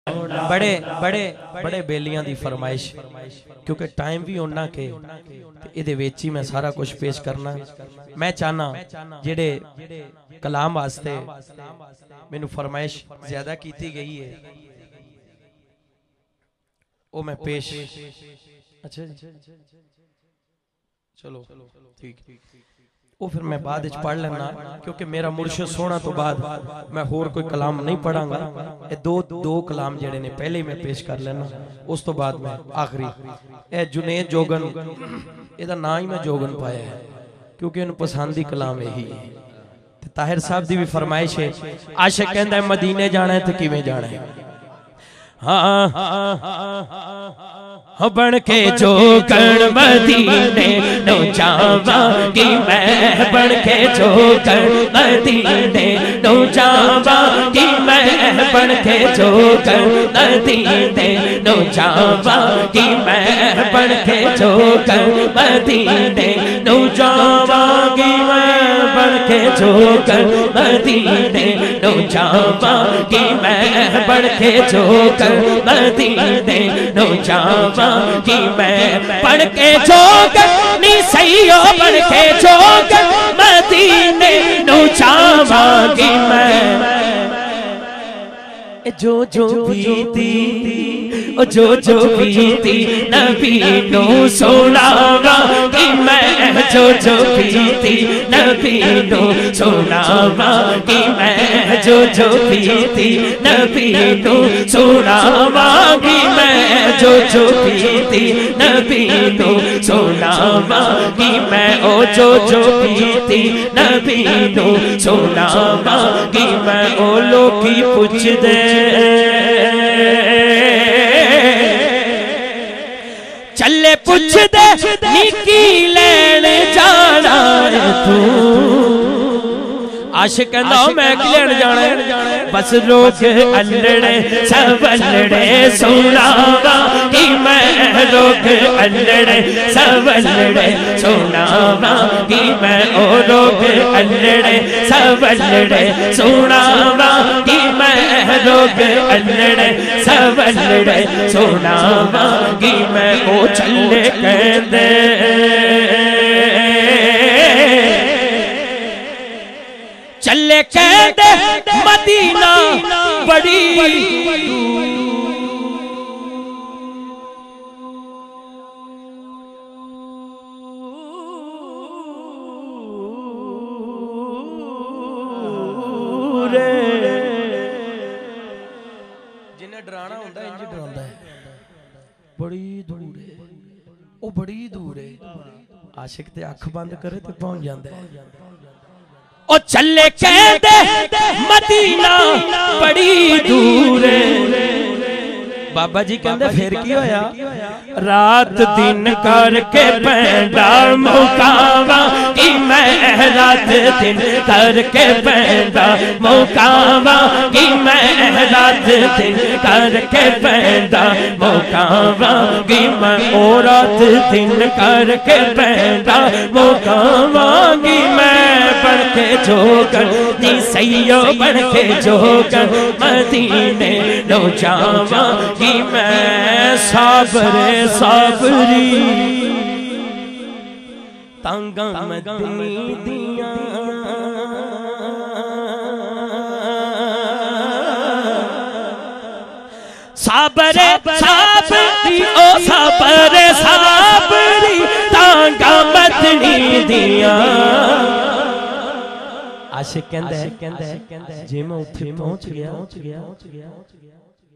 बड़े बड़े बड़े बेलियां दी फरमाइश क्योंकि टाइम भी उन्ना के इहदे विच ही मैं सारा कुछ पेश करना। मैं चाहना जेड़े कलाम वास्ते मैनू फरमाइश ज्यादा कीती गई है वो मैं पेश। अच्छा चलो ठीक वो फिर मैं बाद पढ़ लेना क्योंकि मेरा मुर्शिद सोना तो बाद मैं होर कोई कलाम नहीं पढ़ांगा। ये दो कलाम जेड़े ने पहले ही मैं पेश कर लेना उस तो बाद मैं आखिरी ए जुनेद जोगन एदा ना ही मैं जोगन पाया है क्योंकि इन्हें पसंद ही कलाम यही है। ताहिर साहब दी भी फरमाइश है आशिक कहंदा है मदीने जाना है तो किवें जाना है। हाँ बन के जोगन मदीने नो जावांगी मैं बन के जोगन मदीने नो जावांगी मैं बन के जोगन मदीने नो जावांगी मैं बन के जोगन मदीने नो जावांगी मैं बन के जोगन मदीने नो जावांगी मैं बन के जोगन मदीने नो जावांगी मैं पढ़ के जोगन नी सैयो पढ़ के जोगन मदीने नो जावांगी मैं। जो बीती जो बीती नबी नो सुनावांगी मैं जो बीती नबी नो सुनावांगी मैं जो बीती नबी नो सुनावांगी मैं जो बीती नबी नो सुनावांगी मैं ओ जो बीती नबी नो सुनावांगी मैं। ओ लोकी पुछदे चले पुछदे निकी लैन जाना तू आशिक कहंदा मैं लैन जाना बस लोग अल्लड़े सवल्लड़े सुनावांगी मैं लोग अल्लड़े सवल्लड़े सुनावांगी मैं ओ लोग अल्लड़े सवल्लड़े सुनावांगी मैं लोग अल्लड़े सवल्लड़े सुनावांगी मैं। ओ चले कहंदे चले कहंदे मदीना बड़ी जिन्हें डराना होंदा इंज डरांदा है बड़ी दूर है वो बड़ी दूर है आशिक ते अख बंद करे ते पहुंच जांदा है। ओ चले कहंदे मदीना बड़ी दूर है बाबा जी कहंदे फिर की होया रात दिन करके पैंदा मुकावांगी मैं रात दिन करके पैंदा मुकावांगी मैं रात दिन करके पैंदा मुकावांगी मैं। ओ रात दिन करके पैंदा मुकावांगी मैं बढ़ के जोगन नी सैयो बढ़ के जोगन मदीने नो जावांगी मैं। साबरे साबरी तांगा मदनी दिया साबरे साबरी ओ साबरे साबरी तांगा मदनी दिया। आशिक कहंदा है जे मैं उत्थे पहुंच गया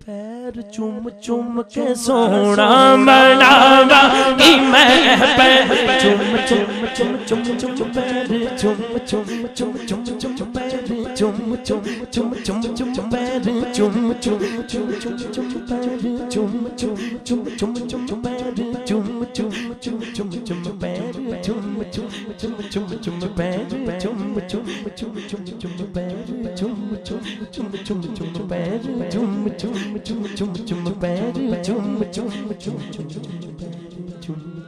पैर चुम चुम के सोना मनावांगी मैं पैर चुम चुम चुम चुम चुम पैर चुम चुम चुम चुम चुम पैर चुम चुम चुम चुम चुम पैर चुम चुम चुम चुम चुम पैर चुम चुम चुम चुम चुम पैर चुम चुम चुम चुम चुम पैर चुम चुम चुम चुम चुम पैर चुम चुम चुम चुम चुम पैर चुम चुम चुम चुम चुम पैर चुम चुम chum chum chum chum chum chum chum chum chum chum